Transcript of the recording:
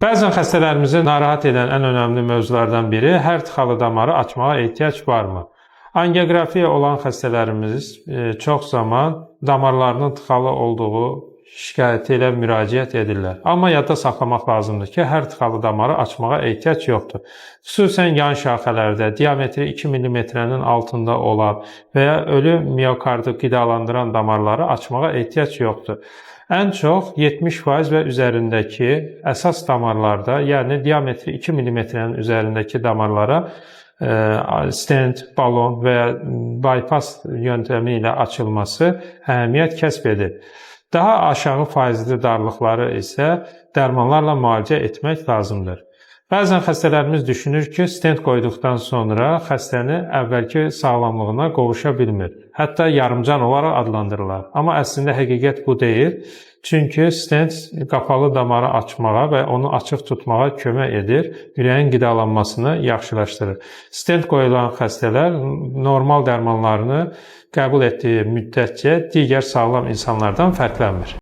Bəzən xəstələrimizi narahat edən ən önəmli mövzulardan biri hər tıxalı damarı açmağa ehtiyac varmı? Angioqrafiya olan xəstələrimiz çox zaman damarlarının tıxalı olduğu şikayəti ilə müraciət edirlər. Amma yadda saxlamaq lazımdır ki, hər tıxalı damarı açmağa ehtiyac yoxdur. Xüsusən yan şaxələrdə diametri 2 mm-nin altında olan və ya ölü miokardı qidalandıran damarları açmağa ehtiyac yoxdur. Ən çox 70% və üzərindəki əsas damarlarda, yəni diametri 2 mm-nin üzərindəki damarlara stent, balon və ya bypass yöntəmi ilə açılması əhəmiyyət kəsb edir. Daha aşağı faizli darlıqları isə dərmanlarla müalicə etmək lazımdır. Bəzən xəstələrimiz düşünür ki, stent qoyduqdan sonra xəstəni əvvəlki sağlamlığına qovuşa bilmir. Hətta yarımcan olaraq adlandırırlar. Amma əslində həqiqət bu deyil. Çünki stent qapalı damarı açmağa və onu açıq tutmağa kömək edir, ürəyin qidalanmasını yaxşılaşdırır. Stent qoyulan xəstələr normal dərmanlarını qəbul etdiyi müddətcə digər sağlam insanlardan fərqlənmir.